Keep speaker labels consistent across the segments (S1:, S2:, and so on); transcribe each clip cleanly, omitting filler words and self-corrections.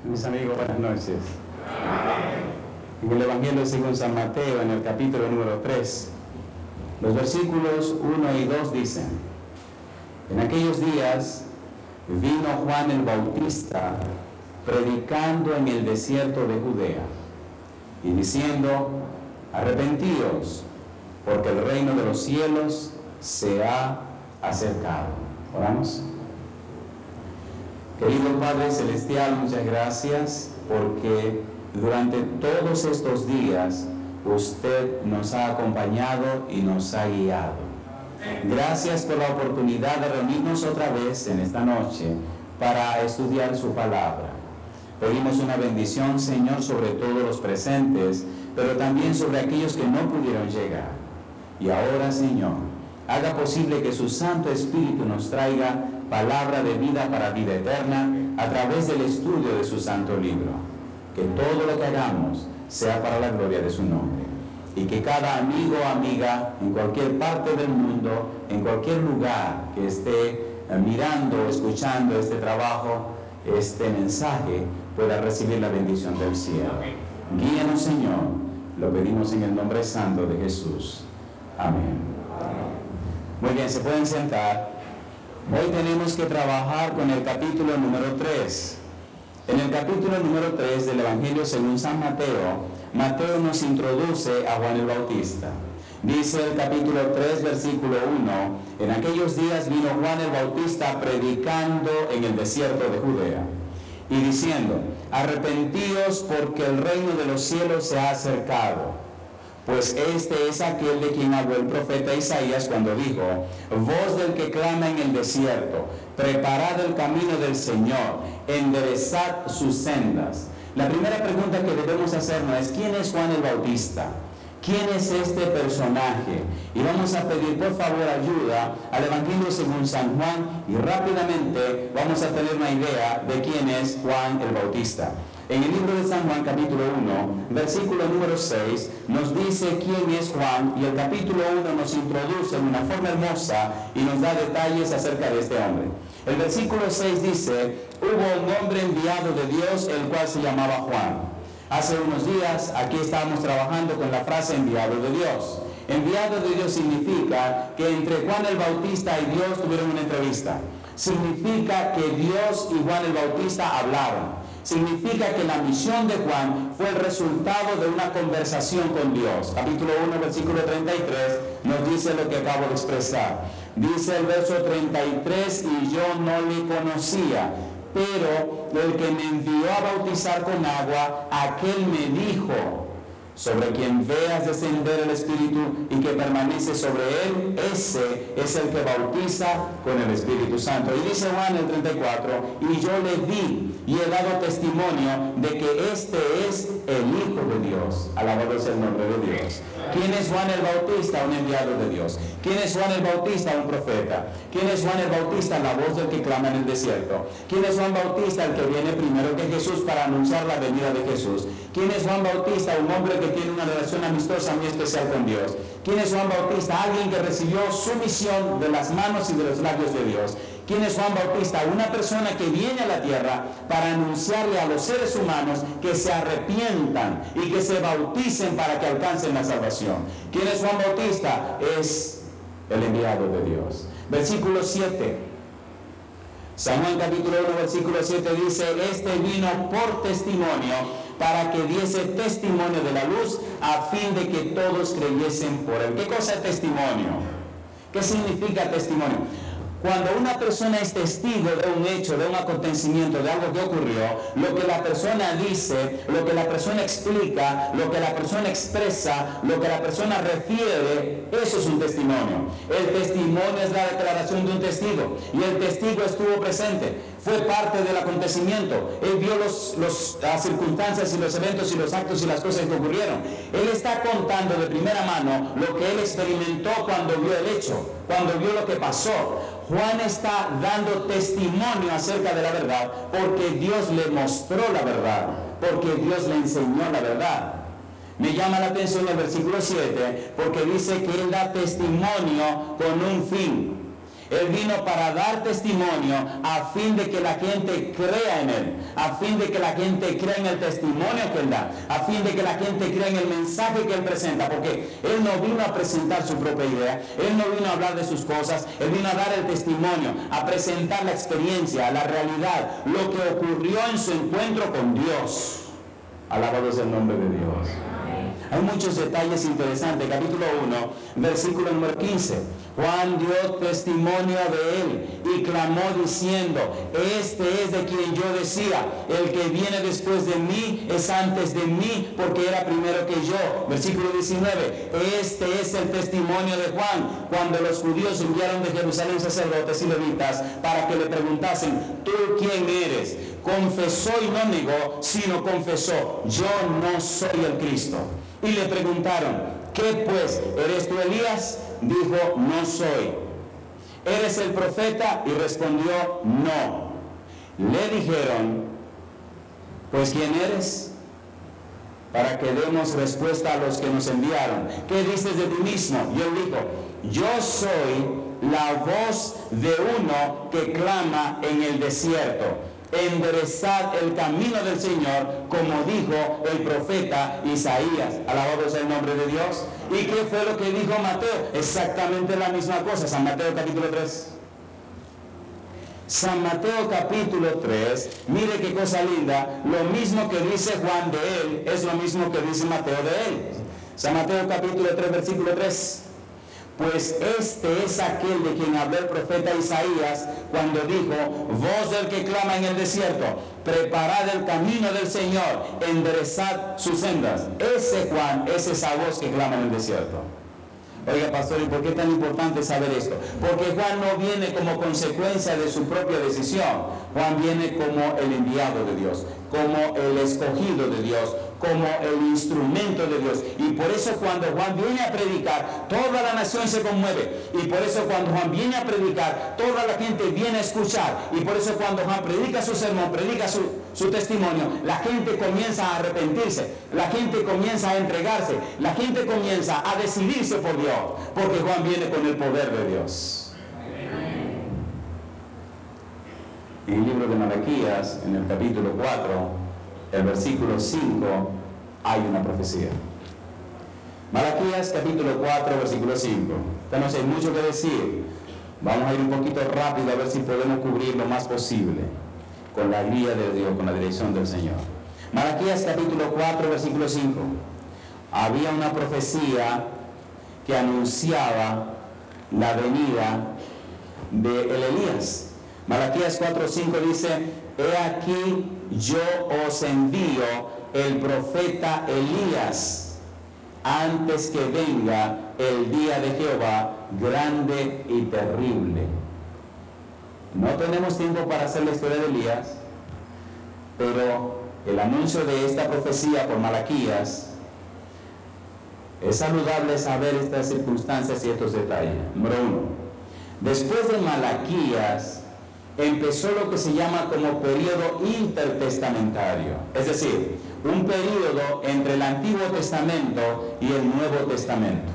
S1: Mis amigos, buenas noches. En el Evangelio según San Mateo, en el capítulo número 3, los versículos 1 y 2 dicen: en aquellos días vino Juan el Bautista predicando en el desierto de Judea y diciendo: arrepentíos, porque el reino de los cielos se ha acercado. Oramos. Querido Padre Celestial, muchas gracias porque durante todos estos días usted nos ha acompañado y nos ha guiado. Gracias por la oportunidad de reunirnos otra vez en esta noche para estudiar su palabra. Pedimos una bendición, Señor, sobre todos los presentes, pero también sobre aquellos que no pudieron llegar. Y ahora, Señor, haga posible que su Santo Espíritu nos traiga palabra de vida para vida eterna a través del estudio de su santo libro. Que todo lo que hagamos sea para la gloria de su nombre. Y que cada amigo o amiga en cualquier parte del mundo, en cualquier lugar que esté mirando, escuchando este trabajo, este mensaje, pueda recibir la bendición del cielo. Guíanos, Señor. Lo pedimos en el nombre santo de Jesús. Amén. Muy bien, se pueden sentar. Hoy tenemos que trabajar con el capítulo número 3. En el capítulo número 3 del Evangelio según San Mateo, Mateo nos introduce a Juan el Bautista. Dice el capítulo 3, versículo 1, en aquellos días vino Juan el Bautista predicando en el desierto de Judea y diciendo: arrepentíos porque el reino de los cielos se ha acercado. Pues este es aquel de quien habló el profeta Isaías cuando dijo: voz del que clama en el desierto, preparad el camino del Señor, enderezad sus sendas. La primera pregunta que debemos hacernos es: ¿quién es Juan el Bautista? ¿Quién es este personaje? Y vamos a pedir por favor ayuda al Evangelio según San Juan y rápidamente vamos a tener una idea de quién es Juan el Bautista. En el libro de San Juan, capítulo 1, versículo número 6, nos dice quién es Juan, y el capítulo 1 nos introduce de una forma hermosa y nos da detalles acerca de este hombre. El versículo 6 dice: hubo un hombre enviado de Dios, el cual se llamaba Juan. Hace unos días aquí estábamos trabajando con la frase enviado de Dios. Enviado de Dios significa que entre Juan el Bautista y Dios tuvieron una entrevista. Significa que Dios y Juan el Bautista hablaron. Significa que la misión de Juan fue el resultado de una conversación con Dios. Capítulo 1, versículo 33 nos dice lo que acabo de expresar. Dice el verso 33: y yo no le conocía, pero el que me envió a bautizar con agua, aquel me dijo: sobre quien veas descender el Espíritu y que permanece sobre él, ese es el que bautiza con el Espíritu Santo. Y dice Juan el 34: y yo le vi y he dado testimonio de que este es el Hijo de Dios. Alabado sea el nombre de Dios. ¿Quién es Juan el Bautista? Un enviado de Dios. ¿Quién es Juan el Bautista? Un profeta. ¿Quién es Juan el Bautista? La voz del que clama en el desierto. ¿Quién es Juan Bautista? El que viene primero que Jesús para anunciar la venida de Jesús. ¿Quién es Juan Bautista? Un hombre que tiene una relación amistosa muy especial con Dios. ¿Quién es Juan Bautista? Alguien que recibió su misión de las manos y de los labios de Dios. ¿Quién es Juan Bautista? Una persona que viene a la tierra para anunciarle a los seres humanos que se arrepientan y que se bauticen para que alcancen la salvación. ¿Quién es Juan Bautista? Es el enviado de Dios. Versículo 7. San Juan capítulo 1, versículo 7 dice: este vino por testimonio, para que diese testimonio de la luz, a fin de que todos creyesen por él. ¿Qué cosa es testimonio? ¿Qué significa testimonio? Cuando una persona es testigo de un hecho, de un acontecimiento, de algo que ocurrió, lo que la persona dice, lo que la persona explica, lo que la persona expresa, lo que la persona refiere, eso es un testimonio. El testimonio es la declaración de un testigo, y el testigo estuvo presente, fue parte del acontecimiento. Él vio las circunstancias y los eventos y los actos y las cosas que ocurrieron. Él está contando de primera mano lo que él experimentó cuando vio el hecho, cuando vio lo que pasó. Juan está dando testimonio acerca de la verdad porque Dios le mostró la verdad, porque Dios le enseñó la verdad. Me llama la atención el versículo 7 porque dice que él da testimonio con un fin. Él vino para dar testimonio a fin de que la gente crea en Él, a fin de que la gente crea en el testimonio que Él da, a fin de que la gente crea en el mensaje que Él presenta, porque Él no vino a presentar su propia idea, Él no vino a hablar de sus cosas, Él vino a dar el testimonio, a presentar la experiencia, la realidad, lo que ocurrió en su encuentro con Dios. Alabado sea el nombre de Dios. Hay muchos detalles interesantes. Capítulo 1, versículo número 15. Juan dio testimonio de él y clamó diciendo: este es de quien yo decía, el que viene después de mí es antes de mí, porque era primero que yo. Versículo 19. Este es el testimonio de Juan, cuando los judíos enviaron de Jerusalén sacerdotes y levitas para que le preguntasen: ¿tú quién eres? Confesó y no negó, sino confesó: yo no soy el Cristo. Y le preguntaron: ¿qué pues? ¿Eres tú Elías? Dijo: no soy. ¿Eres el profeta? Y respondió: no. Le dijeron: pues ¿quién eres? Para que demos respuesta a los que nos enviaron. ¿Qué dices de ti mismo? Y él dijo: yo soy la voz de uno que clama en el desierto: enderezad el camino del Señor, como dijo el profeta Isaías. Alabado sea el nombre de Dios. ¿Y qué fue lo que dijo Mateo? Exactamente la misma cosa. San Mateo capítulo 3. San Mateo capítulo 3, mire qué cosa linda. Lo mismo que dice Juan de él es lo mismo que dice Mateo de él. San Mateo capítulo 3, versículo 3. Pues este es aquel de quien habló el profeta Isaías cuando dijo: voz del que clama en el desierto, preparad el camino del Señor, enderezad sus sendas. Ese Juan es esa voz que clama en el desierto. Oiga, pastor, ¿y por qué es tan importante saber esto? Porque Juan no viene como consecuencia de su propia decisión. Juan viene como el enviado de Dios, como el escogido de Dios, como el instrumento de Dios. Y por eso cuando Juan viene a predicar, toda la nación se conmueve. Y por eso cuando Juan viene a predicar, toda la gente viene a escuchar. Y por eso cuando Juan predica su sermón, predica su testimonio, la gente comienza a arrepentirse, la gente comienza a entregarse, la gente comienza a decidirse por Dios, porque Juan viene con el poder de Dios. En el libro de Malaquías, en el capítulo 4, el versículo 5, hay una profecía. Malaquías capítulo 4, versículo 5. Entonces hay mucho que decir. Vamos a ir un poquito rápido a ver si podemos cubrir lo más posible con la guía de Dios, con la dirección del Señor. Malaquías capítulo 4, versículo 5. Había una profecía que anunciaba la venida de Elías. Malaquías 4:5 dice: he aquí yo os envío el profeta Elías antes que venga el día de Jehová grande y terrible. No tenemos tiempo para hacer la historia de Elías, pero el anuncio de esta profecía por Malaquías es saludable saber estas circunstancias y estos detalles. Número 1. Después de Malaquías empezó lo que se llama como periodo intertestamentario, es decir, un periodo entre el Antiguo Testamento y el Nuevo Testamento.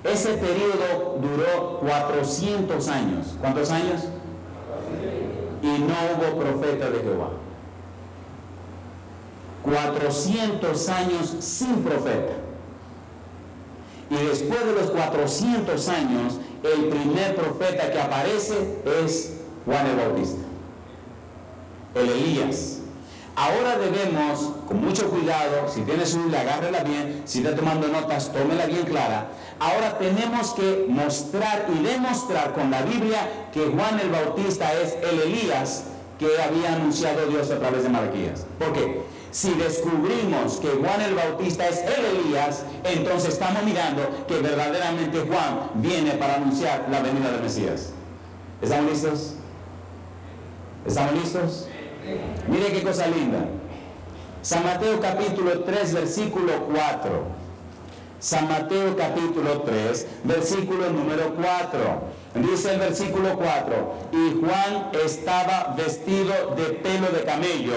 S1: Ese periodo duró 400 años. ¿Cuántos años? Y no hubo profeta de Jehová. 400 años sin profeta. Y después de los 400 años, el primer profeta que aparece es Juan el Bautista, el Elías. Ahora debemos, con mucho cuidado, si tienes una Biblia, agárrela bien, si está tomando notas, tómela bien clara. Ahora tenemos que mostrar y demostrar con la Biblia que Juan el Bautista es el Elías que había anunciado Dios a través de Malaquías. ¿Por qué? Si descubrimos que Juan el Bautista es el Elías, entonces estamos mirando que verdaderamente Juan viene para anunciar la venida del Mesías. ¿Estamos listos? ¿Estamos listos? Mire qué cosa linda. San Mateo capítulo 3, versículo 4. San Mateo capítulo 3, versículo número 4. Dice el versículo 4: y Juan estaba vestido de pelo de camello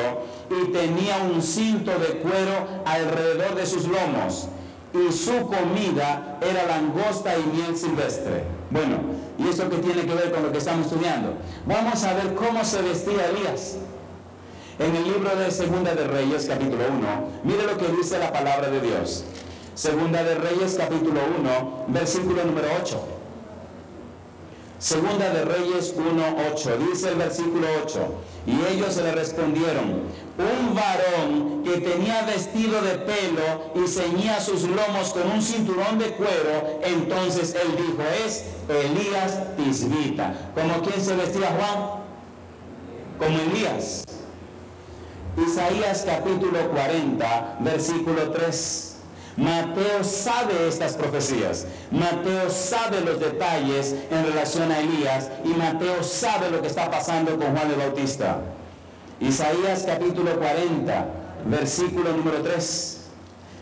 S1: y tenía un cinto de cuero alrededor de sus lomos, y su comida era langosta y miel silvestre. Bueno, ¿y eso qué tiene que ver con lo que estamos estudiando? Vamos a ver cómo se vestía Elías. En el libro de Segunda de Reyes, capítulo 1, mire lo que dice la palabra de Dios. Segunda de Reyes, capítulo 1, versículo número 8. Segunda de Reyes 1:8, dice el versículo 8, y ellos le respondieron, un varón que tenía vestido de pelo y ceñía sus lomos con un cinturón de cuero. Entonces él dijo, es Elías Tisbita. ¿Como quién se vestía Juan? Como Elías. Isaías capítulo 40, versículo 3. Mateo sabe estas profecías. Mateo sabe los detalles en relación a Elías, y Mateo sabe lo que está pasando con Juan el Bautista. Isaías capítulo 40, versículo número 3.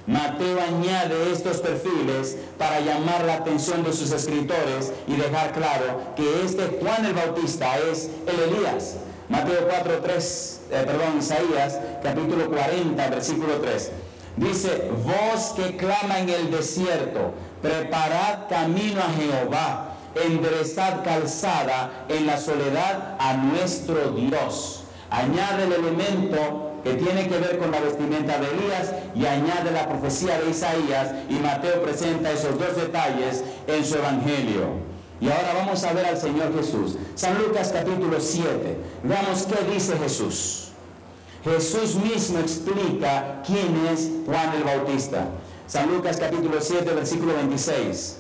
S1: Mateo añade estos perfiles para llamar la atención de sus escritores y dejar claro que este Juan el Bautista es el Elías. Mateo 4:3, Isaías capítulo 40, versículo 3. Dice, voz que clama en el desierto, preparad camino a Jehová, enderezad calzada en la soledad a nuestro Dios. Añade el elemento que tiene que ver con la vestimenta de Elías y añade la profecía de Isaías, y Mateo presenta esos dos detalles en su evangelio. Y ahora vamos a ver al Señor Jesús. San Lucas capítulo 7. Veamos qué dice Jesús. Jesús mismo explica quién es Juan el Bautista. San Lucas capítulo 7, versículo 26.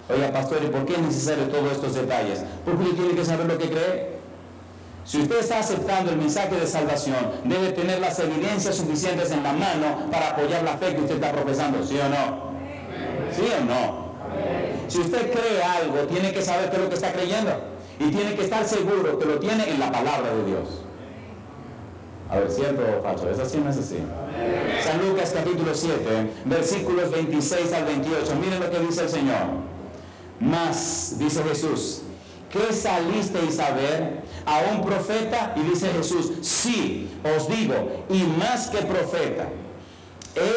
S1: Oiga, pastor, ¿y por qué es necesario todos estos detalles? Porque usted tiene que saber lo que cree. Si usted está aceptando el mensaje de salvación, debe tener las evidencias suficientes en la mano para apoyar la fe que usted está profesando, ¿sí o no? ¿Sí o no? Si usted cree algo, tiene que saber qué es lo que está creyendo, y tiene que estar seguro que lo tiene en la palabra de Dios. A ver, ¿cierto, Facho? ¿Es así o no es así? San Lucas capítulo 7, versículos 26 al 28. Miren lo que dice el Señor. Mas, dice Jesús, ¿qué salisteis a ver? ¿A un profeta? Y dice Jesús, sí, os digo, y más que profeta.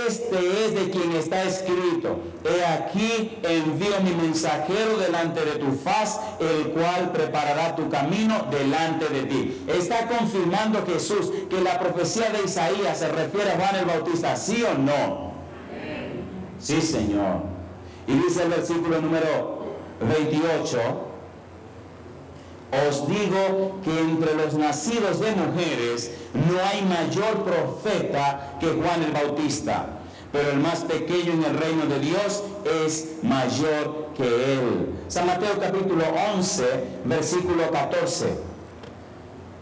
S1: Este es de quien está escrito, he aquí envío mi mensajero delante de tu faz, el cual preparará tu camino delante de ti. Está confirmando Jesús que la profecía de Isaías se refiere a Juan el Bautista, ¿sí o no? Sí, Señor. Y dice el versículo número 28, os digo que entre los nacidos de mujeres no hay mayor profeta que Juan el Bautista, pero el más pequeño en el reino de Dios es mayor que él. San Mateo capítulo 11, versículo 14.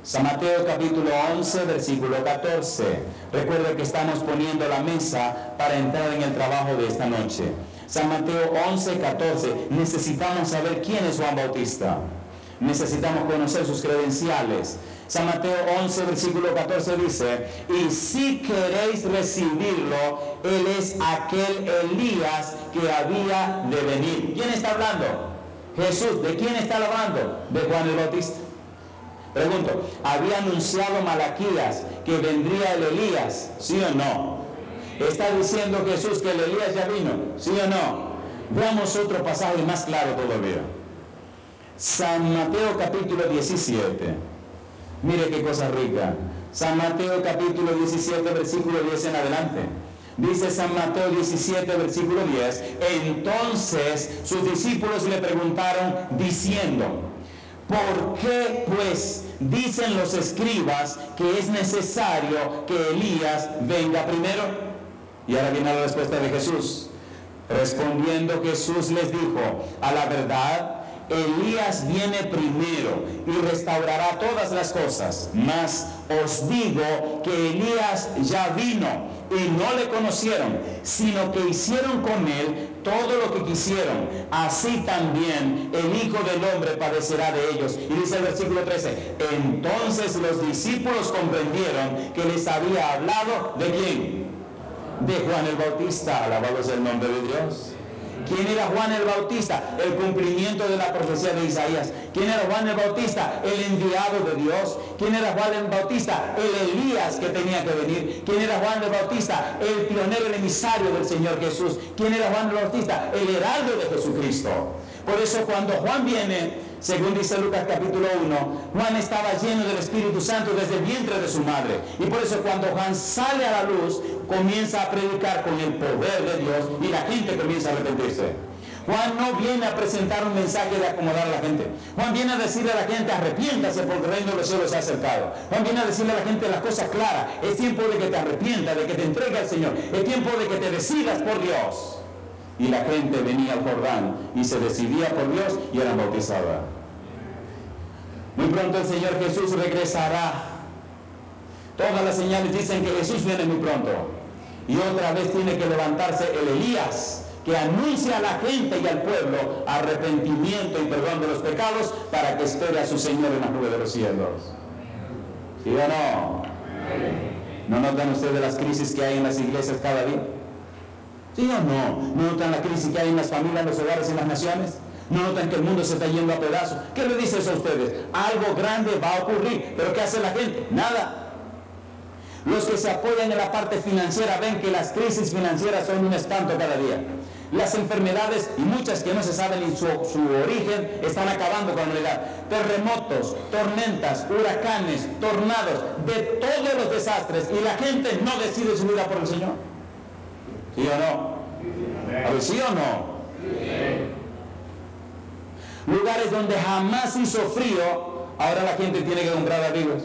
S1: San Mateo capítulo 11, versículo 14. Recuerda que estamos poniendo la mesa para entrar en el trabajo de esta noche. San Mateo 11, 14. Necesitamos saber quién es Juan Bautista. Necesitamos conocer sus credenciales. San Mateo 11, versículo 14 dice, y si queréis recibirlo, él es aquel Elías que había de venir. ¿Quién está hablando? Jesús. ¿De quién está hablando? De Juan el Bautista. Pregunto, ¿había anunciado Malaquías que vendría el Elías? ¿Sí o no? ¿Está diciendo Jesús que el Elías ya vino? ¿Sí o no? Veamos otro pasaje más claro todavía. San Mateo capítulo 17. Mire qué cosa rica. San Mateo capítulo 17, versículo 10 en adelante. Dice San Mateo 17, versículo 10. Entonces sus discípulos le preguntaron diciendo, ¿por qué pues dicen los escribas que es necesario que Elías venga primero? Y ahora viene la respuesta de Jesús. Respondiendo Jesús les dijo, a la verdad, Elías viene primero y restaurará todas las cosas, mas os digo que Elías ya vino y no le conocieron, sino que hicieron con él todo lo que quisieron. Así también el Hijo del Hombre padecerá de ellos. Y dice el versículo 13, entonces los discípulos comprendieron que les había hablado ¿de quién? De Juan el Bautista. Alabado sea el nombre de Dios. ¿Quién era Juan el Bautista? El cumplimiento de la profecía de Isaías. ¿Quién era Juan el Bautista? El enviado de Dios. ¿Quién era Juan el Bautista? El Elías que tenía que venir. ¿Quién era Juan el Bautista? El pionero, el emisario del Señor Jesús. ¿Quién era Juan el Bautista? El heraldo de Jesucristo. Por eso cuando Juan viene, según dice Lucas capítulo 1, Juan estaba lleno del Espíritu Santo desde el vientre de su madre. Y por eso cuando Juan sale a la luz, comienza a predicar con el poder de Dios y la gente comienza a arrepentirse. Juan no viene a presentar un mensaje de acomodar a la gente. Juan viene a decirle a la gente, arrepiéntase porque el reino de los cielos se ha acercado. Juan viene a decirle a la gente las cosas claras. Es tiempo de que te arrepientas, de que te entregues al Señor. Es tiempo de que te decidas por Dios. Y la gente venía al Jordán y se decidía por Dios y era bautizada. Muy pronto el Señor Jesús regresará. Todas las señales dicen que Jesús viene muy pronto. Y otra vez tiene que levantarse el Elías, que anuncia a la gente y al pueblo arrepentimiento y perdón de los pecados para que espere a su Señor en la nube de los cielos. ¿Sí o no? ¿No notan ustedes las crisis que hay en las iglesias cada día? ¿Sí o no? ¿No notan la crisis que hay en las familias, en los hogares y en las naciones? ¿No notan que el mundo se está yendo a pedazos? ¿Qué le dice eso a ustedes? Algo grande va a ocurrir, pero ¿qué hace la gente? Nada. Los que se apoyan en la parte financiera ven que las crisis financieras son un espanto cada día. Las enfermedades, y muchas que no se saben ni su origen, están acabando con la humanidad. Terremotos, tormentas, huracanes, tornados, de todos los desastres, y la gente no decide su vida por el Señor. ¿Sí o no? A ver, ¿sí o no? Lugares donde jamás hizo frío, ahora la gente tiene que comprar abrigos.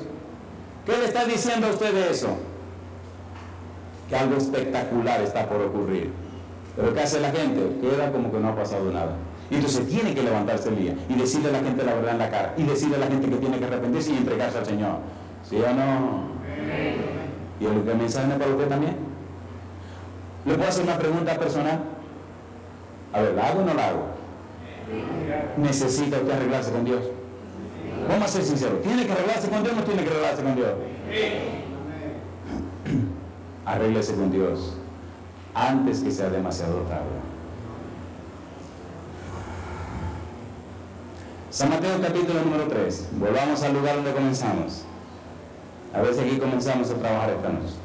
S1: ¿Qué le está diciendo a usted de eso? Que algo espectacular está por ocurrir. Pero ¿qué hace la gente? Queda como que no ha pasado nada. Y entonces tiene que levantarse el día y decirle a la gente la verdad en la cara. Y decirle a la gente que tiene que arrepentirse y entregarse al Señor. ¿Sí o no? ¿Y el mensaje es para usted también? ¿Le puedo hacer una pregunta personal? A ver, ¿la hago o no la hago? ¿Necesita usted arreglarse con Dios? Vamos a ser sinceros. ¿Tiene que arreglarse con Dios o no tiene que arreglarse con Dios? Arréglese con Dios antes que sea demasiado tarde. San Mateo capítulo número 3. Volvamos al lugar donde comenzamos. A ver si aquí comenzamos a trabajar esta noche.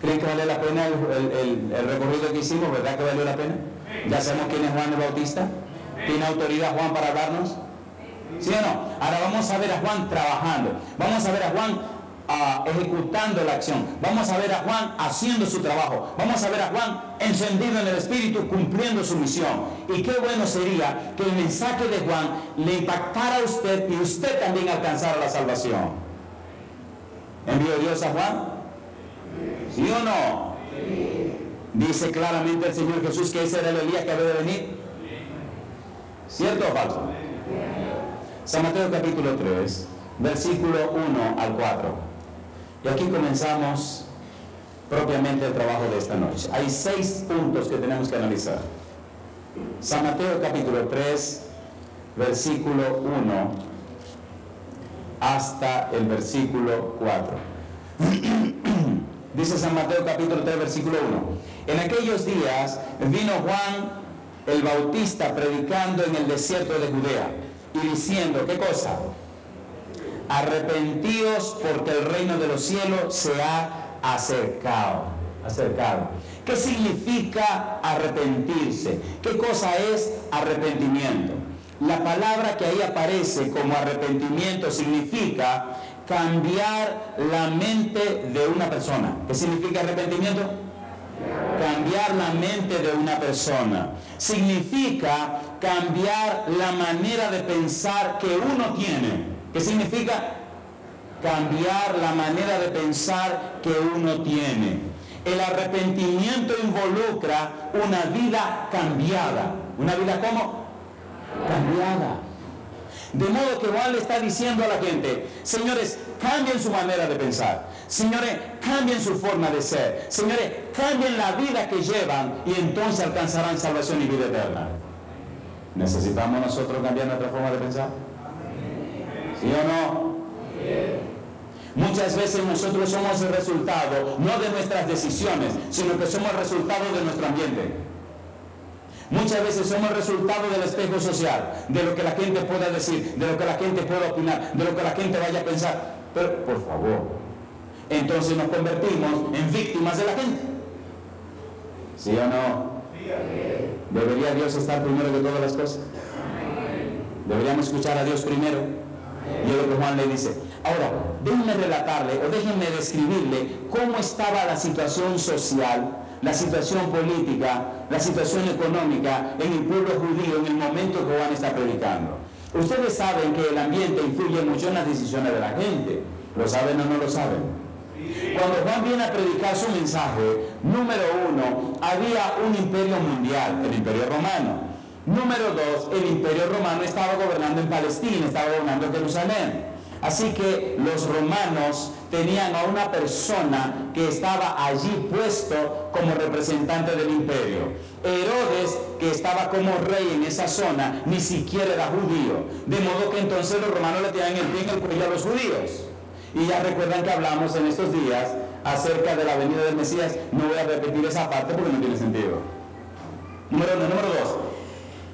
S1: ¿Creen que vale la pena el recorrido que hicimos? ¿Verdad que valió la pena? ¿Ya sabemos quién es Juan el Bautista? ¿Tiene autoridad Juan para hablarnos? ¿Sí o no? Ahora vamos a ver a Juan trabajando. Vamos a ver a Juan ejecutando la acción. Vamos a ver a Juan haciendo su trabajo. Vamos a ver a Juan encendido en el Espíritu, cumpliendo su misión. Y qué bueno sería que el mensaje de Juan le impactara a usted y usted también alcanzara la salvación. ¿Envió Dios a Juan? ¿Sí o no? Dice claramente el Señor Jesús que ese era el Elías que había de venir. ¿Cierto o falso? San Mateo capítulo 3, versículo 1 al 4. Y aquí comenzamos propiamente el trabajo de esta noche. Hay 6 puntos que tenemos que analizar. San Mateo capítulo 3, versículo 1 hasta el versículo 4. Dice San Mateo capítulo 3, versículo 1. En aquellos días vino Juan el Bautista predicando en el desierto de Judea y diciendo, ¿qué cosa? Arrepentíos porque el reino de los cielos se ha acercado. ¿Qué significa arrepentirse? ¿Qué cosa es arrepentimiento? La palabra que ahí aparece como arrepentimiento significa cambiar la mente de una persona. ¿Qué significa arrepentimiento? Cambiar la mente de una persona. Significa cambiar la manera de pensar que uno tiene. ¿Qué significa? Cambiar la manera de pensar que uno tiene. El arrepentimiento involucra una vida cambiada. ¿Una vida cómo? Cambiada. De modo que Juan le está diciendo a la gente, señores, cambien su manera de pensar. Señores, cambien su forma de ser. Señores, cambien la vida que llevan y entonces alcanzarán salvación y vida eterna. ¿Necesitamos nosotros cambiar nuestra forma de pensar? ¿Sí o no? Muchas veces nosotros somos el resultado, no de nuestras decisiones, sino que somos el resultado de nuestro ambiente. Muchas veces somos resultado del espejo social, de lo que la gente pueda decir, de lo que la gente pueda opinar, de lo que la gente vaya a pensar. Pero, por favor, entonces nos convertimos en víctimas de la gente. ¿Sí o no? ¿Debería Dios estar primero que todas las cosas? Deberíamos escuchar a Dios primero. Y es lo que Juan le dice. Ahora, déjenme relatarle o déjenme describirle cómo estaba la situación social, la situación política, la situación económica en el pueblo judío en el momento que Juan está predicando. Ustedes saben que el ambiente influye mucho en las decisiones de la gente. ¿Lo saben o no lo saben? Cuando Juan viene a predicar su mensaje, número 1, había un imperio mundial, el imperio romano. Número 2, el imperio romano estaba gobernando en Palestina, estaba gobernando en Jerusalén. Así que los romanos tenían a una persona que estaba allí puesto como representante del imperio. Herodes, que estaba como rey en esa zona, ni siquiera era judío. De modo que entonces los romanos le tenían el pie en el cuello a los judíos. Y ya recuerdan que hablamos en estos días acerca de la venida del Mesías. No voy a repetir esa parte porque no tiene sentido. Número 1. Número 2.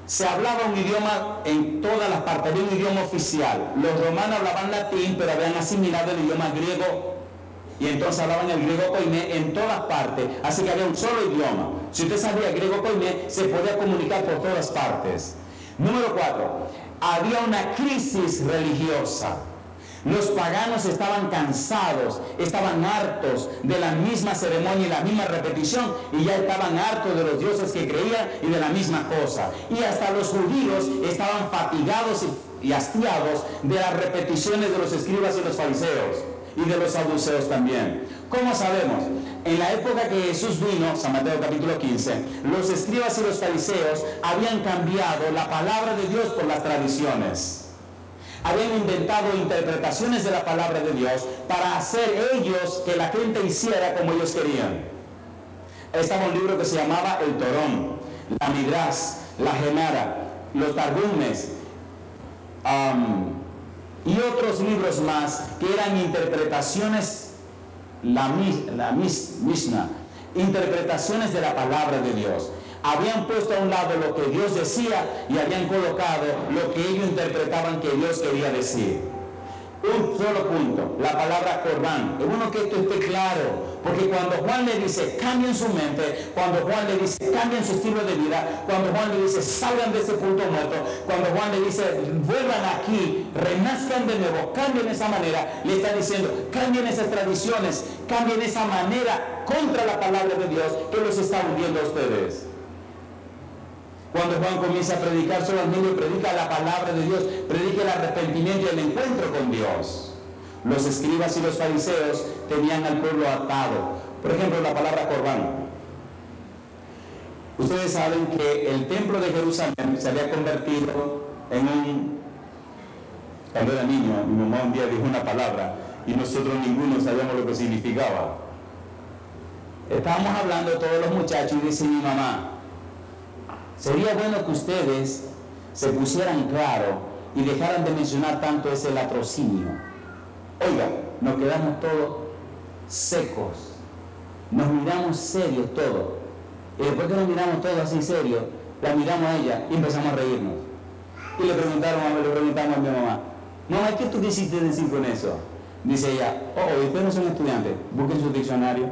S1: Se hablaba un idioma en todas las partes, había un idioma oficial. Los romanos hablaban latín, pero habían asimilado el idioma griego. Y entonces hablaban el griego koiné en todas partes. Así que había un solo idioma. Si usted sabía griego koiné, se podía comunicar por todas partes. Número 4. Había una crisis religiosa. Los paganos estaban cansados, estaban hartos de la misma ceremonia y la misma repetición, y ya estaban hartos de los dioses que creían y de la misma cosa. Y hasta los judíos estaban fatigados y hastiados de las repeticiones de los escribas y los fariseos, y de los saduceos también. ¿Cómo sabemos? En la época que Jesús vino, San Mateo capítulo 15, los escribas y los fariseos habían cambiado la palabra de Dios por las tradiciones. Habían inventado interpretaciones de la palabra de Dios para hacer ellos que la gente hiciera como ellos querían. Estaba un libro que se llamaba el Torón, la Midrash, la Gemara, los Targumes y otros libros más que eran interpretaciones, la Mishnah, interpretaciones de la palabra de Dios. Habían puesto a un lado lo que Dios decía y habían colocado lo que ellos interpretaban que Dios quería decir. Un solo punto, la palabra Corbán. Es bueno que esto esté claro, porque cuando Juan le dice cambien su mente, cuando Juan le dice cambien su estilo de vida, cuando Juan le dice salgan de ese punto muerto, cuando Juan le dice vuelvan aquí, renazcan de nuevo, cambien esa manera, le está diciendo cambien esas tradiciones, cambien esa manera contra la palabra de Dios que los está hundiendo a ustedes. Cuando Juan comienza a predicar sobre el mundo, predica la palabra de Dios, predica el arrepentimiento y el encuentro con Dios. Los escribas y los fariseos tenían al pueblo atado. Por ejemplo, la palabra Corbán. Ustedes saben que el templo de Jerusalén se había convertido en un... Cuando era niño, mi mamá un día dijo una palabra y nosotros ninguno sabíamos lo que significaba. Estábamos hablando todos los muchachos y dice mi mamá, sería bueno que ustedes se pusieran claro y dejaran de mencionar tanto ese latrocinio. Oiga, nos quedamos todos secos, nos miramos serios todos, y después que nos miramos todos así serios, la miramos a ella y empezamos a reírnos. Y le preguntamos a mi mamá, mamá, ¿qué tú quisiste decir con eso? Dice ella, ustedes no son estudiantes, busquen su diccionario.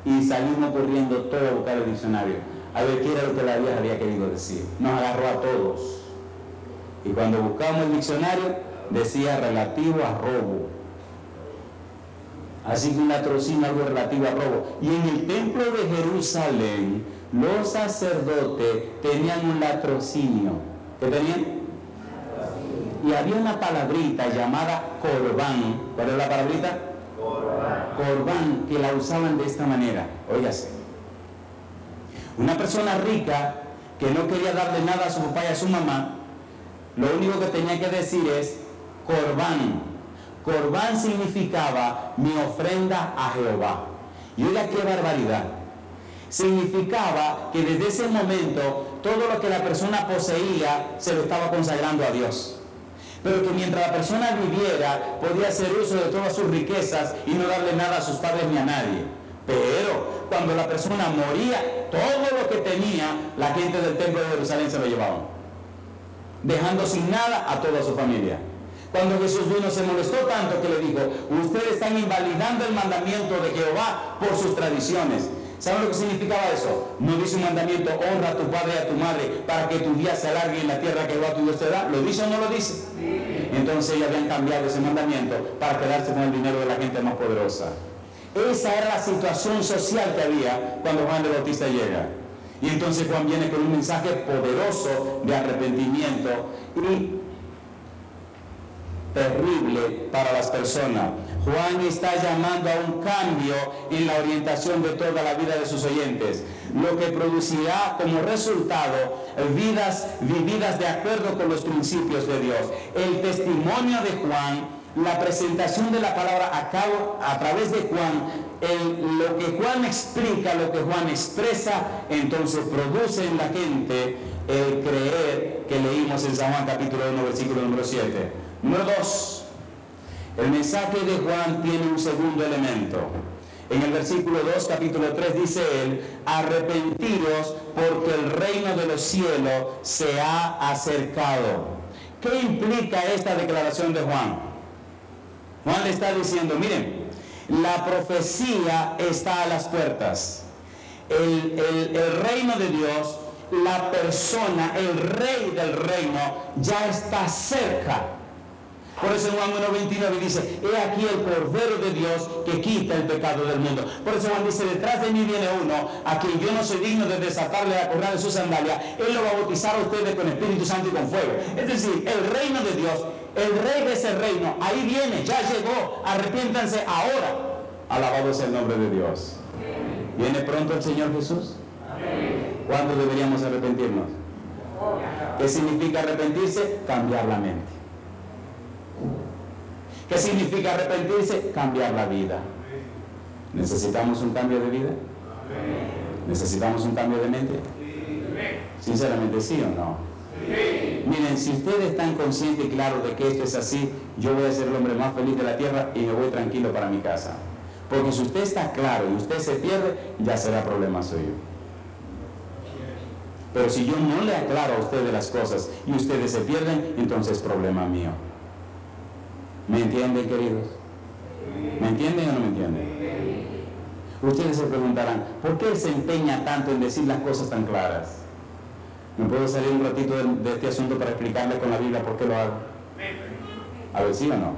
S1: Y salimos corriendo todo a buscar el diccionario a ver qué era lo que la vieja había querido decir. Nos agarró a todos. Y cuando buscamos el diccionario, decía relativo a robo. Así que un latrocinio, algo relativo a robo. Y en el templo de Jerusalén, los sacerdotes tenían un latrocinio. ¿Qué tenían? Y había una palabrita llamada corbán. ¿Cuál es la palabrita? Corbán, que la usaban de esta manera. Óigase. Una persona rica que no quería darle nada a su papá y a su mamá, lo único que tenía que decir es Corbán. Corbán significaba mi ofrenda a Jehová. Y oiga qué barbaridad. Significaba que desde ese momento todo lo que la persona poseía se lo estaba consagrando a Dios. Pero que mientras la persona viviera podía hacer uso de todas sus riquezas y no darle nada a sus padres ni a nadie. Pero cuando la persona moría, todo lo que tenía, la gente del templo de Jerusalén se lo llevaban, dejando sin nada a toda su familia. Cuando Jesús vino, se molestó tanto que le dijo: ustedes están invalidando el mandamiento de Jehová por sus tradiciones. ¿Saben lo que significaba eso? No dice un mandamiento: honra a tu padre y a tu madre para que tu día se alargue en la tierra que Jehová tu Dios te da. ¿Lo dice o no lo dice? Sí. Entonces ellos habían cambiado ese mandamiento para quedarse con el dinero de la gente más poderosa. Esa era la situación social que había cuando Juan el Bautista llega. Y entonces Juan viene con un mensaje poderoso de arrepentimiento y terrible para las personas. Juan está llamando a un cambio en la orientación de toda la vida de sus oyentes, lo que producirá como resultado vidas vividas de acuerdo con los principios de Dios. El testimonio de Juan, la presentación de la palabra a cabo a través de Juan, lo que Juan explica, lo que Juan expresa, entonces produce en la gente el creer que leímos en San Juan capítulo 1, versículo número 7. Número 2, el mensaje de Juan tiene un segundo elemento. En el versículo 2, capítulo 3, dice él: arrepentiros porque el reino de los cielos se ha acercado. ¿Qué implica esta declaración de Juan? Juan le está diciendo: miren, la profecía está a las puertas. El reino de Dios, la persona, el rey del reino, ya está cerca. Por eso en Juan 1:29 dice: he aquí el Cordero de Dios que quita el pecado del mundo. Por eso Juan dice: detrás de mí viene uno a quien yo no soy digno de desatarle la correa de su sandalia. Él lo va a bautizar a ustedes con Espíritu Santo y con fuego. Es decir, el reino de Dios, el rey de ese reino, ahí viene, ya llegó. Arrepiéntanse ahora. Alabado sea el nombre de Dios. ¿Viene pronto el Señor Jesús? ¿Cuándo deberíamos arrepentirnos? ¿Qué significa arrepentirse? Cambiar la mente. ¿Qué significa arrepentirse? Cambiar la vida. ¿Necesitamos un cambio de vida? ¿Necesitamos un cambio de mente? Sinceramente, ¿sí o no? Miren, si ustedes están conscientes y claros de que esto es así, yo voy a ser el hombre más feliz de la tierra y me voy tranquilo para mi casa. Porque si usted está claro y usted se pierde, ya será problema suyo. Pero si yo no le aclaro a ustedes las cosas y ustedes se pierden, entonces es problema mío. ¿Me entienden, queridos? ¿Me entienden o no me entienden? Ustedes se preguntarán: ¿por qué él se empeña tanto en decir las cosas tan claras? ¿Me puedo salir un ratito de este asunto para explicarles con la Biblia por qué lo hago? A ver, ¿sí o no?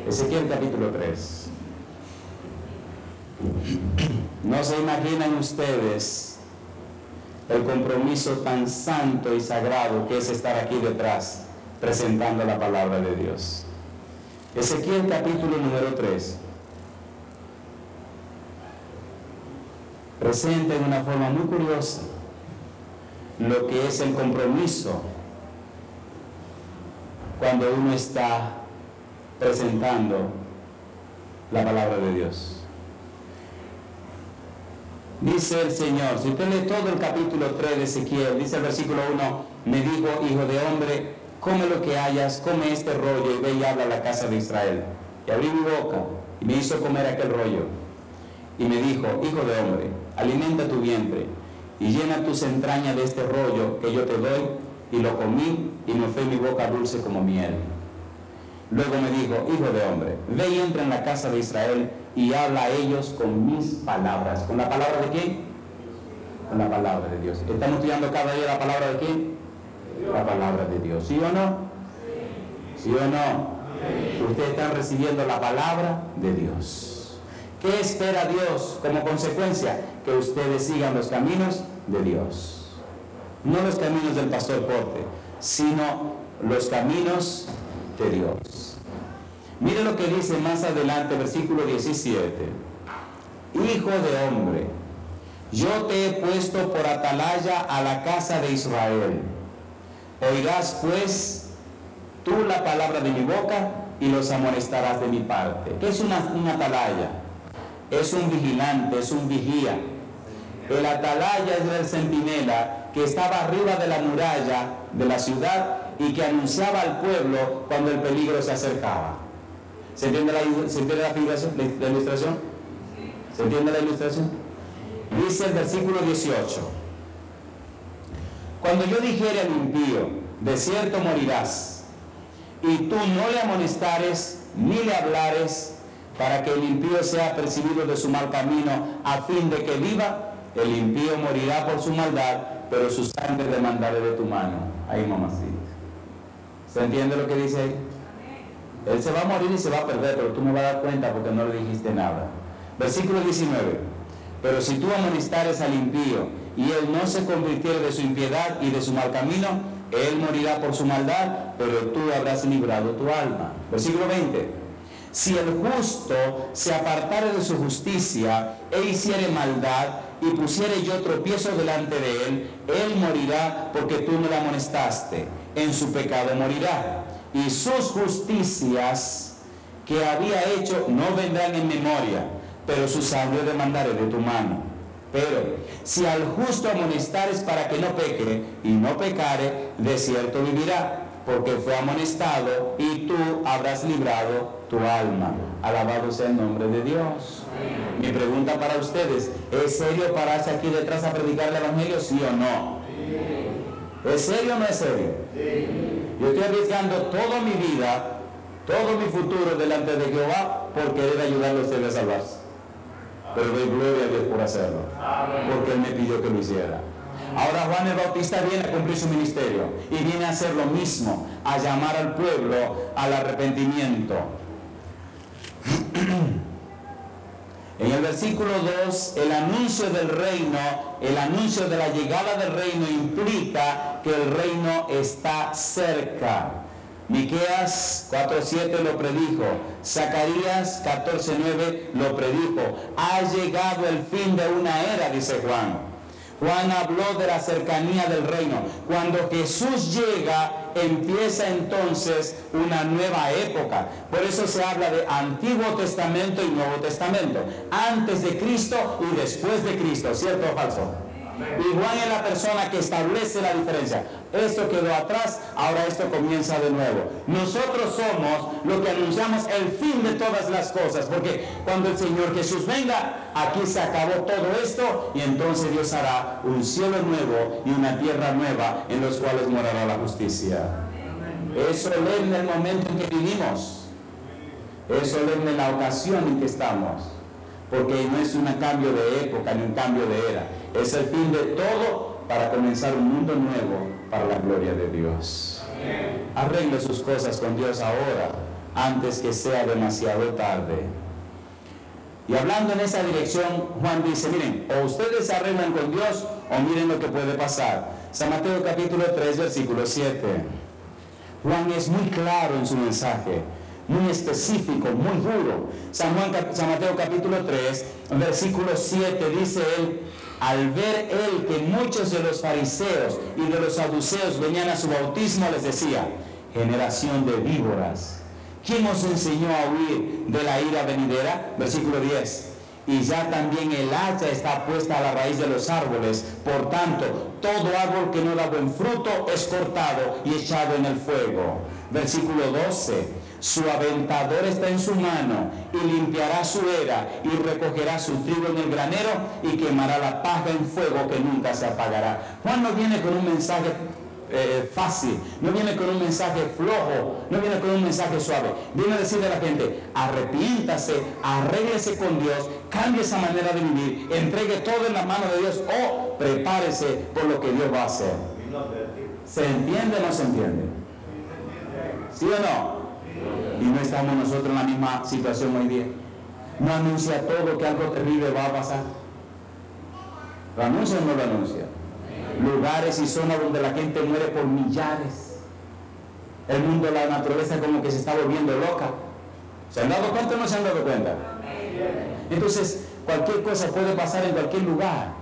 S1: Ezequiel capítulo 3. No se imaginan ustedes el compromiso tan santo y sagrado que es estar aquí detrás presentando la palabra de Dios. Ezequiel capítulo número 3 presenta en una forma muy curiosa lo que es el compromiso cuando uno está presentando la palabra de Dios. Dice el Señor, si usted lee todo el capítulo 3 de Ezequiel, dice el versículo 1: me dijo: hijo de hombre, come lo que hayas, come este rollo y ve y habla a la casa de Israel. Y abrí mi boca y me hizo comer aquel rollo. Y me dijo: hijo de hombre, alimenta tu vientre y llena tus entrañas de este rollo que yo te doy. Y lo comí y me fue mi boca dulce como miel. Luego me dijo: hijo de hombre, ve y entra en la casa de Israel y habla a ellos con mis palabras. ¿Con la palabra de quién? Con la palabra de Dios. ¿Estamos estudiando cada día la palabra de quién? La palabra de Dios. ¿Sí o no? ¿Sí o no? Ustedes están recibiendo la palabra de Dios. ¿Qué espera Dios como consecuencia? Que ustedes sigan los caminos de Dios. No los caminos del pastor Porte, sino los caminos de Dios. Mire lo que dice más adelante, versículo 17. Hijo de hombre, yo te he puesto por atalaya a la casa de Israel. Oirás pues tú la palabra de mi boca y los amonestarás de mi parte. ¿Qué es una atalaya? Es un vigilante, es un vigía. El atalaya es el centinela que estaba arriba de la muralla de la ciudad y que anunciaba al pueblo cuando el peligro se acercaba. ¿Se entiende la ilustración? ¿Se ¿Se entiende la ilustración? Dice el versículo 18: cuando yo dijere al impío, de cierto morirás, y tú no le amonestares ni le hablares, para que el impío sea apercibido de su mal camino, a fin de que viva, el impío morirá por su maldad, pero su sangre demandaré de tu mano. Ahí, mamacita. ¿Se entiende lo que dice ahí? Él se va a morir y se va a perder, pero tú me vas a dar cuenta porque no le dijiste nada. Versículo 19: pero si tú amonestares al impío, y él no se convirtiere de su impiedad y de su mal camino, él morirá por su maldad, pero tú habrás librado tu alma. Versículo 20: si el justo se apartare de su justicia, e hiciere maldad, y pusiere yo tropiezo delante de él, él morirá porque tú no le amonestaste, en su pecado morirá, y sus justicias que había hecho no vendrán en memoria, pero su sangre demandaré de tu mano. Pero si al justo amonestares para que no peque, y no pecare, de cierto vivirá, porque fue amonestado, y tú habrás librado tu alma. Alabado sea el nombre de Dios. Mi pregunta para ustedes: ¿es serio pararse aquí detrás a predicar el evangelio, sí o no? ¿Es serio o no es serio? Yo estoy arriesgando toda mi vida, todo mi futuro delante de Jehová por querer ayudarle a ustedes a salvarse. Pero doy gloria a Dios por hacerlo, porque Él me pidió que lo hiciera. Ahora Juan el Bautista viene a cumplir su ministerio y viene a hacer lo mismo, a llamar al pueblo al arrepentimiento. En el versículo 2, el anuncio del reino, el anuncio de la llegada del reino implica que el reino está cerca. Miqueas 4:7 lo predijo, Zacarías 14:9 lo predijo. Ha llegado el fin de una era, dice Juan. Juan habló de la cercanía del reino. Cuando Jesús llega, empieza entonces una nueva época. Por eso se habla de Antiguo Testamento y Nuevo Testamento. Antes de Cristo y después de Cristo. ¿Cierto o falso? Y Juan es la persona que establece la diferencia. Esto quedó atrás, ahora esto comienza de nuevo. Nosotros somos los que anunciamos el fin de todas las cosas, porque cuando el Señor Jesús venga, aquí se acabó todo esto, y entonces Dios hará un cielo nuevo y una tierra nueva en los cuales morará la justicia. Es solemne el momento en que vivimos, es solemne la ocasión en que estamos, porque no es un cambio de época ni un cambio de era. Es el fin de todo para comenzar un mundo nuevo para la gloria de Dios. Arregle sus cosas con Dios ahora, antes que sea demasiado tarde. Y hablando en esa dirección, Juan dice: miren, o ustedes se arreglan con Dios, o miren lo que puede pasar. San Mateo capítulo 3, versículo 7. Juan es muy claro en su mensaje, muy específico, muy duro. San Mateo capítulo 3, versículo 7, dice él: al ver él que muchos de los fariseos y de los saduceos venían a su bautismo, les decía: generación de víboras, ¿quién os enseñó a huir de la ira venidera? Versículo 10. Y ya también el hacha está puesta a la raíz de los árboles. Por tanto, todo árbol que no da buen fruto es cortado y echado en el fuego. Versículo 12. Su aventador está en su mano, y limpiará su era, y recogerá su trigo en el granero, y quemará la paja en fuego que nunca se apagará. Juan no viene con un mensaje fácil, no viene con un mensaje flojo, no viene con un mensaje suave. Viene a decirle a la gente: arrepiéntase, arréglese con Dios, cambie esa manera de vivir, entregue todo en la mano de Dios, o prepárese por lo que Dios va a hacer. ¿Se entiende o no se entiende? ¿Sí o no? Y no estamos nosotros en la misma situación hoy día. No anuncia todo que algo terrible va a pasar. ¿Lo anuncia o no lo anuncia? Lugares y zonas donde la gente muere por millares. El mundo, la naturaleza como que se está volviendo loca. ¿Se han dado cuenta o no se han dado cuenta? Entonces, cualquier cosa puede pasar en cualquier lugar.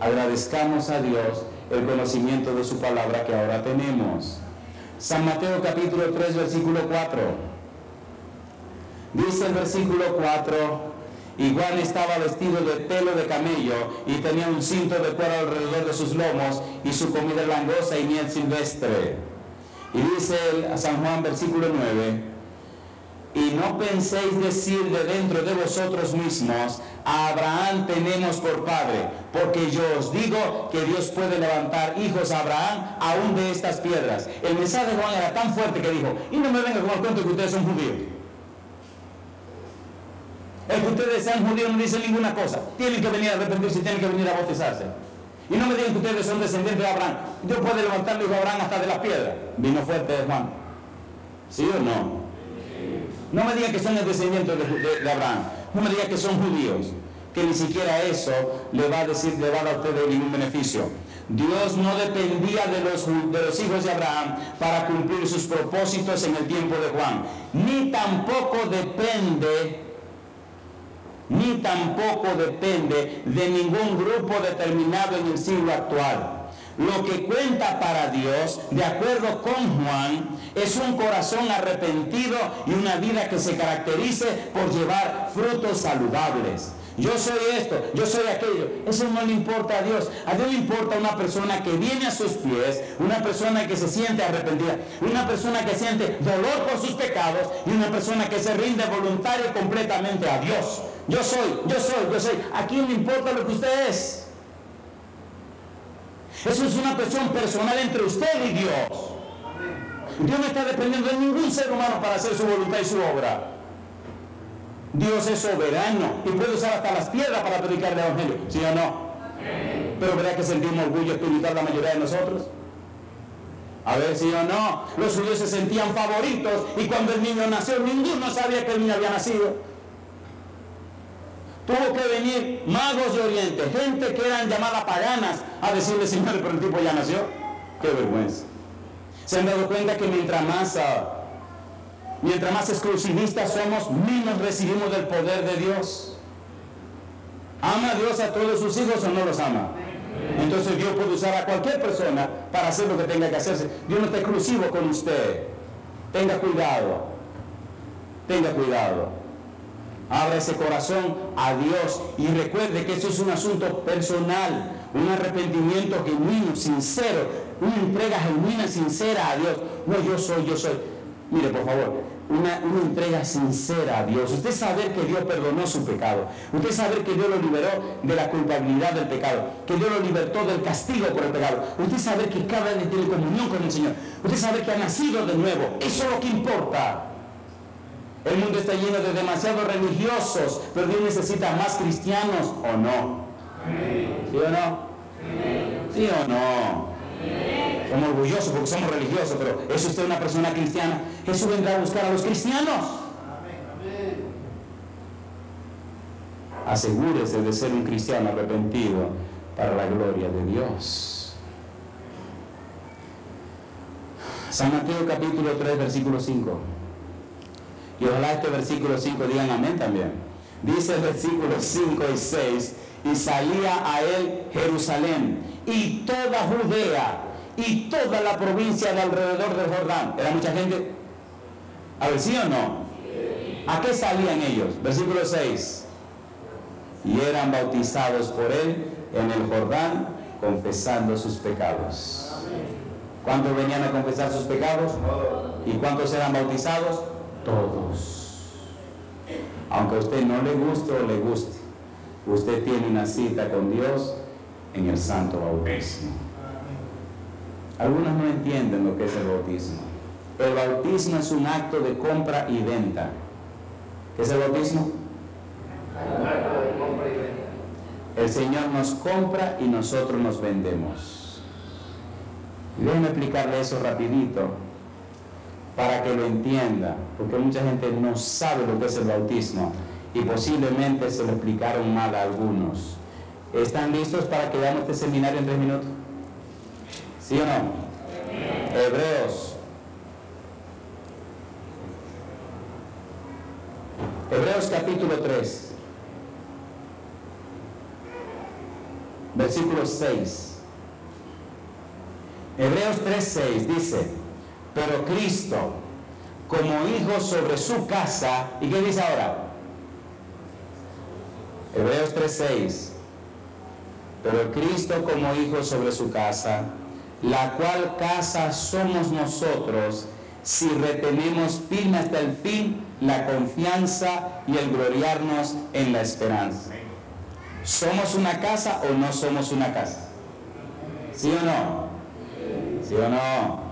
S1: Agradezcamos a Dios el conocimiento de su palabra que ahora tenemos. San Mateo capítulo 3, versículo 4. Dice el versículo 4: y Juan estaba vestido de pelo de camello, y tenía un cinto de cuero alrededor de sus lomos, y su comida langosta y miel silvestre. Y dice San Juan, versículo 9: y no penséis decir de dentro de vosotros mismos, a Abraham tenemos por padre, porque yo os digo que Dios puede levantar hijos a Abraham aún de estas piedras. El mensaje de Juan era tan fuerte que dijo, y no me vengan con el cuento que ustedes son judíos. El que ustedes sean judíos no dice ninguna cosa. Tienen que venir a arrepentirse, tienen que venir a bautizarse. Y no me digan que ustedes son descendientes de Abraham. Dios puede levantar hijo a Abraham hasta de las piedras. Vino fuerte de Juan. ¿Sí o no? No me digan que son el descendiente de Abraham. No me digan que son judíos. Que ni siquiera eso le va a dar a ustedes ningún beneficio. Dios no dependía de los hijos de Abraham para cumplir sus propósitos en el tiempo de Juan. Ni tampoco depende de ningún grupo determinado en el siglo actual. Lo que cuenta para Dios, de acuerdo con Juan, es un corazón arrepentido y una vida que se caracterice por llevar frutos saludables. Yo soy esto, yo soy aquello. Eso no le importa a Dios. A Dios le importa una persona que viene a sus pies, una persona que se siente arrepentida, una persona que siente dolor por sus pecados y una persona que se rinde voluntaria y completamente a Dios. Yo soy. ¿A quién le importa lo que usted es? Eso es una cuestión personal entre usted y Dios. Dios no está dependiendo de ningún ser humano para hacer su voluntad y su obra. Dios es soberano y puede usar hasta las piedras para predicar el evangelio, ¿sí o no? Pero ¿verdad que sentimos orgullo espiritual la mayoría de nosotros? A ver, ¿sí o no? Los judíos se sentían favoritos y cuando el niño nació, ninguno sabía que el niño había nacido. Tuvo que venir magos de Oriente, gente que eran llamadas paganas, a decirle, Señor, pero el tipo ya nació. ¡Qué vergüenza! ¿Se han dado cuenta que mientras más exclusivistas somos, menos recibimos del poder de Dios? ¿Ama a Dios a todos sus hijos o no los ama? Entonces Dios puede usar a cualquier persona para hacer lo que tenga que hacerse. Dios no está exclusivo con usted. Tenga cuidado. Abra ese corazón a Dios y recuerde que eso es un asunto personal, un arrepentimiento genuino, sincero, una entrega genuina, sincera a Dios. No, yo soy. Mire, por favor, una entrega sincera a Dios. Usted sabe que Dios perdonó su pecado. Usted sabe que Dios lo liberó de la culpabilidad del pecado, que Dios lo libertó del castigo por el pecado. Usted sabe que cada vez tiene comunión con el Señor. Usted sabe que ha nacido de nuevo. Eso es lo que importa. El mundo está lleno de demasiados religiosos, pero Dios necesita más cristianos, ¿o no? ¿Sí o no? ¿Sí o no? Somos orgullosos porque somos religiosos, pero ¿es usted una persona cristiana? Jesús vendrá a buscar a los cristianos. Asegúrese de ser un cristiano arrepentido para la gloria de Dios. San Mateo capítulo 3, versículo 5. Y ojalá este versículo 5 digan amén también. Dice el versículo 5 y 6, y salía a él Jerusalén y toda Judea y toda la provincia de alrededor del Jordán. ¿Era mucha gente? A ver, ¿sí o no? ¿A qué salían ellos? Versículo 6. Y eran bautizados por él en el Jordán, confesando sus pecados. ¿Cuántos venían a confesar sus pecados? ¿Y cuántos eran bautizados? Todos. Aunque a usted no le guste o le guste, usted tiene una cita con Dios en el santo bautismo. Algunos no entienden lo que es el bautismo. El bautismo es un acto de compra y venta. ¿Qué es el bautismo? El Señor nos compra y nosotros nos vendemos. Y déjenme explicarle eso rapidito para que lo entienda, porque mucha gente no sabe lo que es el bautismo y posiblemente se lo explicaron mal a algunos. ¿Están listos para que veamos este seminario en 3 minutos? ¿Sí o no? Hebreos capítulo 3, versículo 6. Hebreos 3:6 dice: pero Cristo, como hijo sobre su casa, ¿y qué dice ahora? Hebreos 3:6. Pero Cristo como hijo sobre su casa, la cual casa somos nosotros, si retenemos firme hasta el fin la confianza y el gloriarnos en la esperanza. ¿Somos una casa o no somos una casa? ¿Sí o no? ¿Sí o no?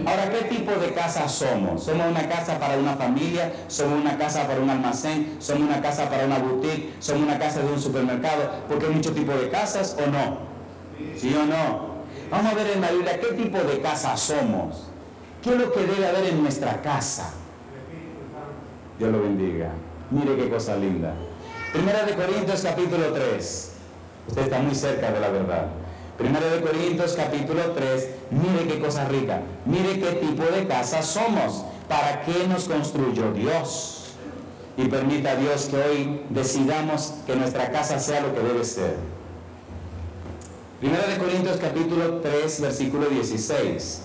S1: Ahora, ¿qué tipo de casa somos? ¿Somos una casa para una familia? ¿Somos una casa para un almacén? ¿Somos una casa para una boutique? ¿Somos una casa de un supermercado? Porque hay muchos tipos de casas, ¿o no? ¿Sí o no? Vamos a ver en la Biblia qué tipo de casa somos. ¿Qué es lo que debe haber en nuestra casa? Dios lo bendiga. Mire qué cosa linda. Primera de Corintios capítulo 3. Usted está muy cerca de la verdad. Primera de Corintios capítulo 3, mire qué cosa rica, mire qué tipo de casa somos, para qué nos construyó Dios. Y permita a Dios que hoy decidamos que nuestra casa sea lo que debe ser. Primera de Corintios capítulo 3, versículo 16.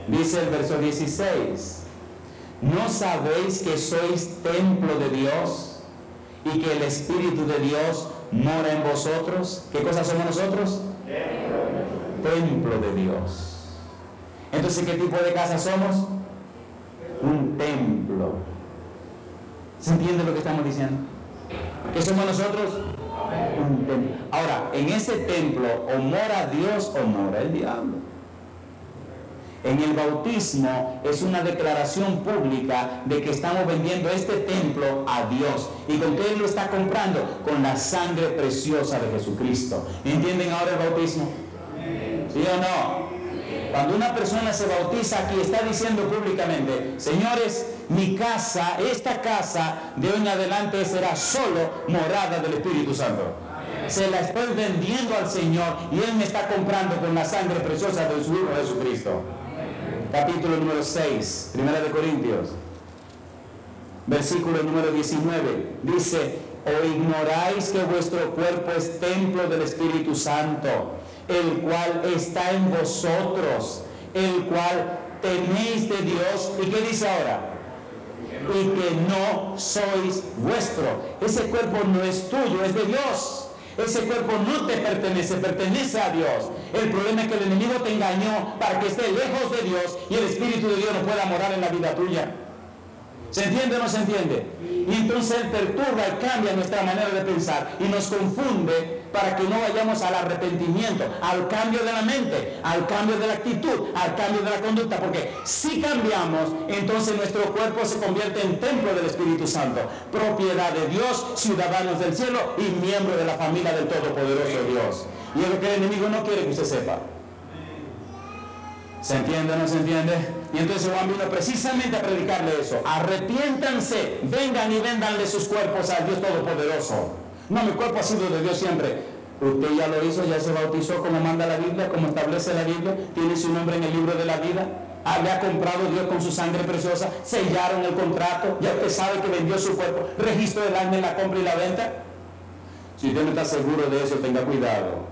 S1: Dice el verso 16, ¿no sabéis que sois templo de Dios y que el Espíritu de Dios mora en vosotros? ¿Qué cosa somos nosotros? Templo de Dios. Entonces, ¿qué tipo de casa somos? Un templo. ¿Se entiende lo que estamos diciendo? ¿Qué somos nosotros? Un templo. Ahora, en ese templo o mora Dios o mora el diablo. En el bautismo es una declaración pública de que estamos vendiendo este templo a Dios. ¿Y con qué Él lo está comprando? Con la sangre preciosa de Jesucristo. ¿Entienden ahora el bautismo? ¿Sí o no? Cuando una persona se bautiza aquí, está diciendo públicamente, señores, mi casa, esta casa, de hoy en adelante será solo morada del Espíritu Santo. Se la estoy vendiendo al Señor y Él me está comprando con la sangre preciosa de su Hijo Jesucristo. Capítulo número 6, Primera de Corintios, versículo número 19, dice, ¿o ignoráis que vuestro cuerpo es templo del Espíritu Santo, el cual está en vosotros, el cual tenéis de Dios? ¿Y qué dice ahora? Y que no sois vuestro. Ese cuerpo no es tuyo, es de Dios. Ese cuerpo no te pertenece, pertenece a Dios. El problema es que el enemigo te engañó para que esté lejos de Dios y el Espíritu de Dios no pueda morar en la vida tuya. ¿Se entiende o no se entiende? Y entonces Él perturba y cambia nuestra manera de pensar y nos confunde para que no vayamos al arrepentimiento, al cambio de la mente, al cambio de la actitud, al cambio de la conducta, porque si cambiamos, entonces nuestro cuerpo se convierte en templo del Espíritu Santo, propiedad de Dios, ciudadanos del cielo y miembros de la familia del Todopoderoso Dios. Y es lo que el enemigo no quiere que usted sepa. ¿Se entiende o no se entiende? Y entonces Juan vino precisamente a predicarle eso. Arrepiéntanse, vengan y véndanle sus cuerpos al Dios Todopoderoso. No, mi cuerpo ha sido de Dios siempre. Usted ya lo hizo, ya se bautizó como manda la Biblia, como establece la Biblia, tiene su nombre en el libro de la vida. Le ha comprado Dios con su sangre preciosa, sellaron el contrato, ya usted sabe que vendió su cuerpo, registro del alma en la compra y la venta. Si usted no está seguro de eso, tenga cuidado.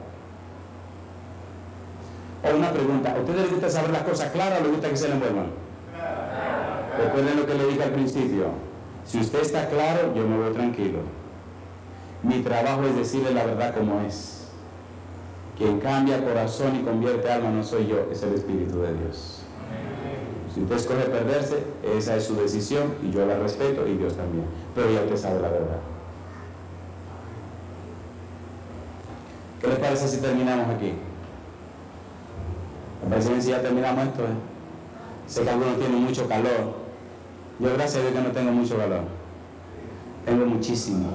S1: O una pregunta, ¿a ustedes les gusta saber las cosas claras o les gusta que se le envuelvan? Recuerden lo que le dije al principio. Si usted está claro, yo me voy tranquilo. Mi trabajo es decirle la verdad como es. Quien cambia corazón y convierte alma no soy yo, es el Espíritu de Dios. Si usted escoge perderse, esa es su decisión y yo la respeto y Dios también. Pero ya usted sabe la verdad. ¿Qué les parece si terminamos aquí? Me parece bien si ya terminamos esto. Sé que algunos tienen mucho calor. Yo gracias a Dios que no tengo mucho calor. Tengo muchísimo.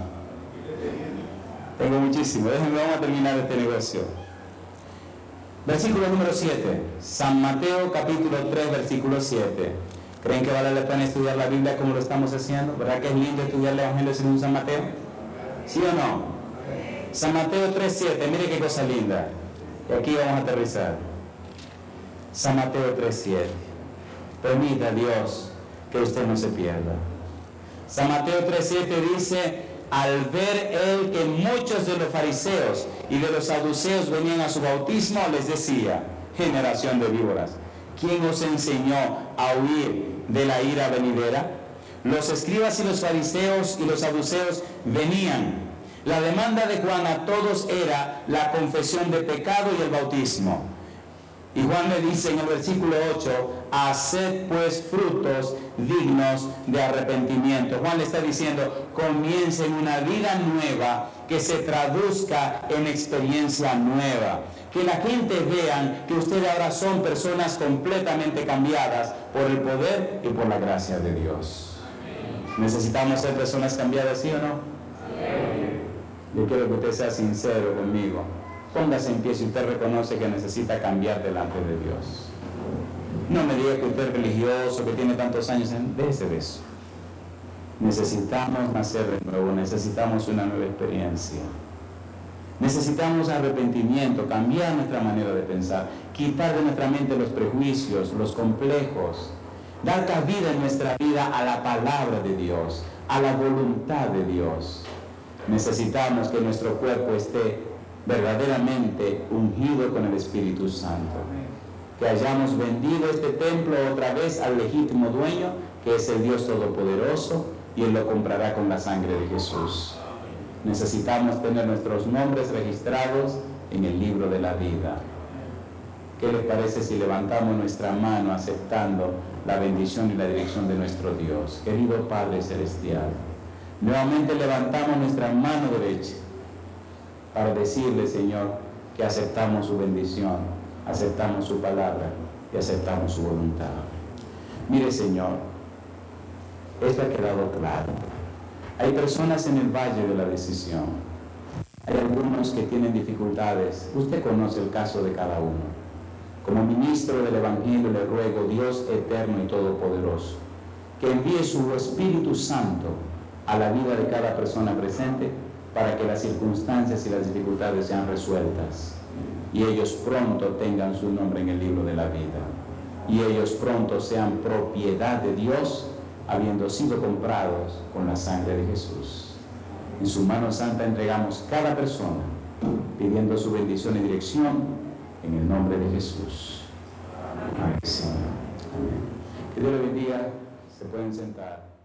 S1: Tengo muchísimo. Déjenme, vamos a terminar este negocio. Versículo número 7. San Mateo capítulo 3, versículo 7. ¿Creen que vale la pena estudiar la Biblia como lo estamos haciendo? ¿Verdad que es lindo estudiar el Evangelio según San Mateo? ¿Sí o no? San Mateo 3, 7. Mire qué cosa linda. Y aquí vamos a aterrizar. San Mateo 3, 7. Permita, Dios, que usted no se pierda. San Mateo 3, 7 dice, al ver él que muchos de los fariseos y de los saduceos venían a su bautismo, les decía, generación de víboras, ¿quién os enseñó a huir de la ira venidera? Los escribas y los fariseos y los saduceos venían. La demanda de Juan a todos era la confesión de pecado y el bautismo. Y Juan le dice en el versículo 8, haced pues frutos dignos de arrepentimiento. Juan le está diciendo, comiencen una vida nueva que se traduzca en experiencia nueva. Que la gente vea que ustedes ahora son personas completamente cambiadas por el poder y por la gracia de Dios. ¿Necesitamos ser personas cambiadas, sí o no? Yo quiero que usted sea sincero conmigo. Póngase en pie si usted reconoce que necesita cambiar delante de Dios. No me diga que usted es religioso, que tiene tantos años. Déjese de eso. Necesitamos nacer de nuevo, necesitamos una nueva experiencia. Necesitamos arrepentimiento, cambiar nuestra manera de pensar, quitar de nuestra mente los prejuicios, los complejos, dar cabida en nuestra vida a la palabra de Dios, a la voluntad de Dios. Necesitamos que nuestro cuerpo esté verdaderamente ungido con el Espíritu Santo. Que hayamos vendido este templo otra vez al legítimo dueño, que es el Dios Todopoderoso, y Él lo comprará con la sangre de Jesús. Necesitamos tener nuestros nombres registrados en el libro de la vida. ¿Qué les parece si levantamos nuestra mano aceptando la bendición y la dirección de nuestro Dios? Querido Padre Celestial, nuevamente levantamos nuestra mano derecha para decirle, Señor, que aceptamos su bendición, aceptamos su palabra y aceptamos su voluntad. Mire, Señor, esto ha quedado claro. Hay personas en el valle de la decisión. Hay algunos que tienen dificultades. Usted conoce el caso de cada uno. Como ministro del Evangelio le ruego, Dios eterno y todopoderoso, que envíe su Espíritu Santo a la vida de cada persona presente para que las circunstancias y las dificultades sean resueltas y ellos pronto tengan su nombre en el libro de la vida y ellos pronto sean propiedad de Dios, habiendo sido comprados con la sangre de Jesús. En su mano santa entregamos cada persona, pidiendo su bendición y dirección en el nombre de Jesús. Amén. Amén. Que Dios le bendiga. Se pueden sentar.